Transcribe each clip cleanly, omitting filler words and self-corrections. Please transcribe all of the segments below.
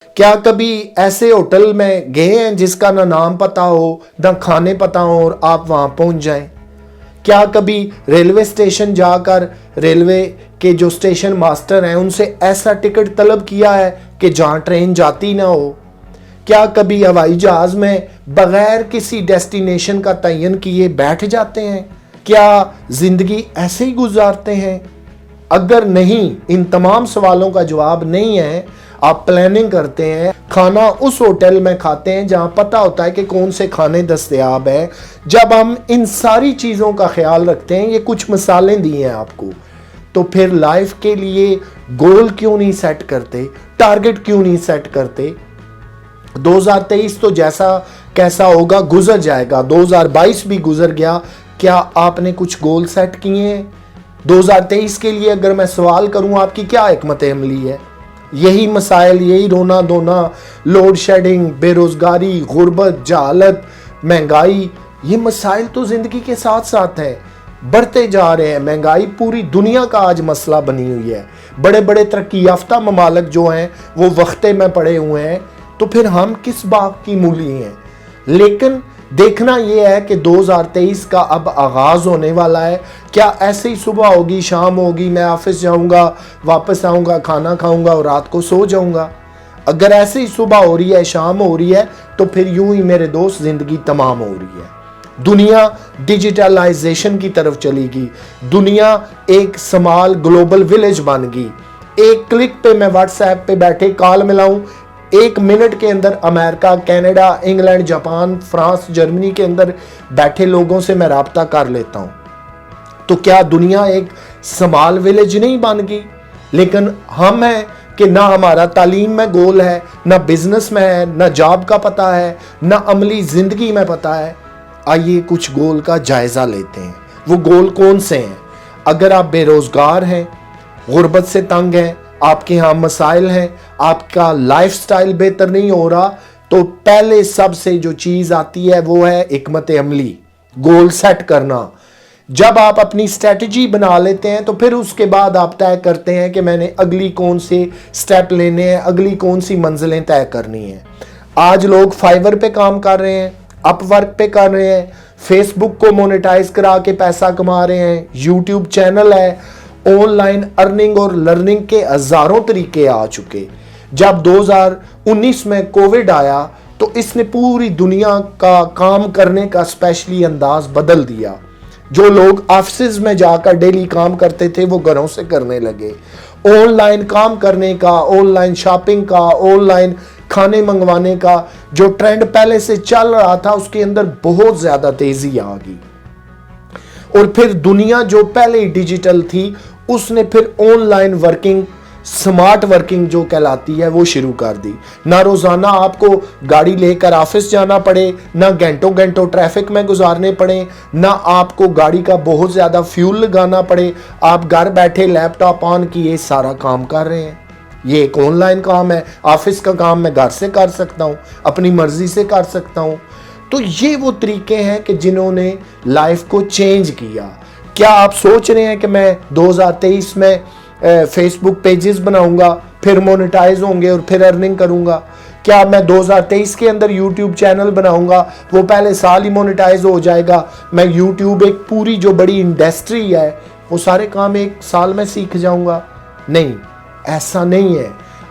کیا کبھی ایسے ہوٹل میں گئے ہیں جس کا نہ نام پتا ہو نہ کھانے پتا ہو اور آپ وہاں پہنچ جائیں؟ کیا کبھی ریلوے اسٹیشن جا کر ریلوے کے جو اسٹیشن ماسٹر ہیں ان سے ایسا ٹکٹ طلب کیا ہے کہ جہاں ٹرین جاتی نہ ہو؟ کیا کبھی ہوائی جہاز میں بغیر کسی ڈیسٹینیشن کا تعین کیے بیٹھ جاتے ہیں؟ کیا زندگی ایسے ہی گزارتے ہیں؟ اگر نہیں، ان تمام سوالوں کا جواب نہیں ہے، آپ پلاننگ کرتے ہیں، کھانا اس ہوٹل میں کھاتے ہیں جہاں پتا ہوتا ہے کہ کون سے کھانے دستیاب ہیں، جب ہم ان ساری چیزوں کا خیال رکھتے ہیں، یہ کچھ مثالیں دی ہیں آپ کو، تو پھر لائف کے لیے گول کیوں نہیں سیٹ کرتے، ٹارگٹ کیوں نہیں سیٹ کرتے؟ 2023 تو جیسا کیسا ہوگا گزر جائے گا، 2022 بھی گزر گیا، کیا آپ نے کچھ گول سیٹ کیے ہیں؟ 2023 کے لیے اگر میں سوال کروں آپ کی کیا حکمت عملی ہے؟ یہی مسائل، یہی رونا دھونا، لوڈ شیڈنگ، بے روزگاری، غربت، جہالت، مہنگائی، یہ مسائل تو زندگی کے ساتھ ساتھ ہیں، بڑھتے جا رہے ہیں۔ مہنگائی پوری دنیا کا آج مسئلہ بنی ہوئی ہے، بڑے بڑے ترقی یافتہ ممالک جو ہیں وہ وقتے میں پڑے ہوئے ہیں، تو پھر ہم کس بات کی مولی ہیں؟ لیکن دیکھنا یہ ہے کہ 2023 کا اب آغاز ہونے والا ہے۔ کیا ایسے ہی صبح ہوگی، شام ہوگی، میں آفس جاؤں گا، واپس آؤں گا، کھانا کھاؤں گا اور رات کو سو جاؤں گا؟ اگر ایسے ہی صبح ہو رہی ہے، شام ہو رہی ہے، تو پھر یوں ہی میرے دوست زندگی تمام ہو رہی ہے۔ دنیا ڈیجیٹلائزیشن کی طرف چلی گی، دنیا ایک سمال گلوبل ولیج بن گئی۔ ایک کلک پہ میں واٹس ایپ پہ بیٹھے کال ملاؤں، 1 منٹ کے اندر America, Canada, England, Japan, France, Germany کے اندر بیٹھے لوگوں سے میں رابطہ کر لیتا ہوں۔ تو کیا دنیا ایک سمال ولیج نہیں بن گئی؟ لیکن ہم ہیں کہ نہ ہمارا تعلیم میں گول ہے، نہ بزنس میں ہے، نہ جاب کا پتہ ہے، نہ عملی زندگی میں پتہ ہے۔ آئیے کچھ گول کا جائزہ لیتے ہیں۔ وہ گول کون سے ہیں؟ اگر آپ بے روزگار ہیں، غربت سے تنگ ہیں، آپ کے ہاں مسائل ہیں، آپ کا لائف سٹائل بہتر نہیں ہو رہا، تو پہلے سب سے جو چیز آتی ہے وہ ہے حکمت عملی، گول سیٹ کرنا۔ جب آپ اپنی سٹریٹجی بنا لیتے ہیں تو پھر اس کے بعد آپ طے کرتے ہیں کہ میں نے اگلی کون سے سٹیپ لینے ہیں، اگلی کون سی منزلیں طے کرنی ہیں۔ آج لوگ فائیور پہ کام کر رہے ہیں، اپ ورک پہ کر رہے ہیں، فیس بک کو مونیٹائز کرا کے پیسہ کما رہے ہیں، یوٹیوب چینل ہے، آن لائن ارننگ اور لرننگ کے ہزاروں طریقے آ چکے۔ جب 2019 میں کووڈ آیا تو اس نے پوری دنیا کا کام کرنے کا اسپیشلی انداز بدل دیا۔ جو لوگ آفسز میں جا کر ڈیلی کام کرتے تھے وہ گھروں سے کرنے لگے۔ آن لائن کام کرنے کا، آن لائن شاپنگ کا، آن لائن کھانے منگوانے کا جو ٹرینڈ پہلے سے چل رہا تھا اس کے اندر بہت زیادہ تیزی آ گئی۔ اور پھر دنیا جو پہلے ڈیجیٹل تھی اس نے پھر on line working, smart working جو کہلاتی ہے وہ شروع کر دی۔ نہ روزانہ آپ کو گاڑی لے کر آفس جانا پڑے، نہ گھنٹوں گھنٹوں ٹریفک میں گزارنے پڑے، نہ آپ کو گاڑی کا بہت زیادہ فیول لگانا پڑے، آپ گھر بیٹھے لیپ ٹاپ آن کیے سارا کام کر رہے ہیں۔ یہ ایک آن لائن کام ہے، آفس کا کام میں گھر سے کر سکتا ہوں، اپنی مرضی سے کر سکتا ہوں۔ تو یہ وہ طریقے ہیں کہ جنہوں نے لائف کو چینج کیا۔ کیا آپ سوچ رہے ہیں کہ میں 2023 میں فیس بک پیجز بناؤں گا، پھر مونیٹائز ہوں گے اور پھر ارننگ کروں گا؟ کیا میں 2023 کے اندر یوٹیوب چینل بناؤں گا، وہ پہلے سال ہی مونیٹائز ہو جائے گا، میں یوٹیوب ایک پوری جو بڑی انڈسٹری ہے وہ سارے کام 1 سال میں سیکھ جاؤں گا؟ نہیں، ایسا نہیں ہے۔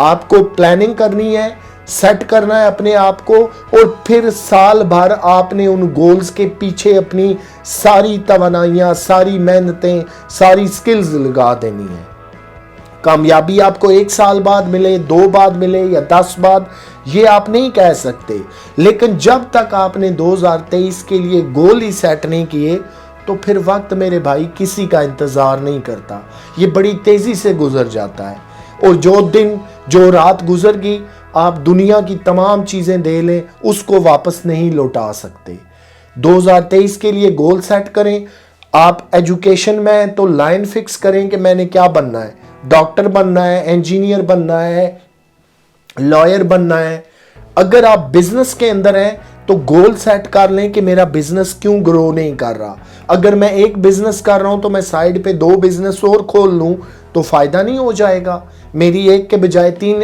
آپ کو پلاننگ کرنی ہے، سیٹ کرنا ہے اپنے آپ کو، اور پھر سال بھر آپ نے ان گولز کے پیچھے اپنی ساری توانائیاں، ساری محنتیں، ساری سکلز لگا دینی ہیں۔ کامیابی آپ کو 1 سال بعد ملے، 2 بعد ملے یا 10 بعد، یہ آپ نہیں کہہ سکتے۔ لیکن جب تک آپ نے 2023 کے لیے گول ہی سیٹ نہیں کیے تو پھر وقت میرے بھائی کسی کا انتظار نہیں کرتا، یہ بڑی تیزی سے گزر جاتا ہے۔ اور جو دن، جو رات گزر گئی، آپ دنیا کی تمام چیزیں دے لیں اس کو واپس نہیں لوٹا سکتے۔ 2023 کے لیے گول سیٹ کریں۔ آپ ایجوکیشن میں ہیں تو لائن فکس کریں کہ میں نے کیا بننا ہے، ڈاکٹر بننا ہے، انجینئر بننا ہے، لائر بننا ہے۔ اگر آپ بزنس کے اندر ہیں تو گول سیٹ کر لیں کہ میرا بزنس کیوں گرو نہیں کر رہا۔ اگر میں ایک بزنس کر رہا ہوں تو میں سائیڈ پہ 2 بزنس اور کھول لوں تو فائدہ نہیں ہو جائے گا؟ میری ایک کے بجائے 3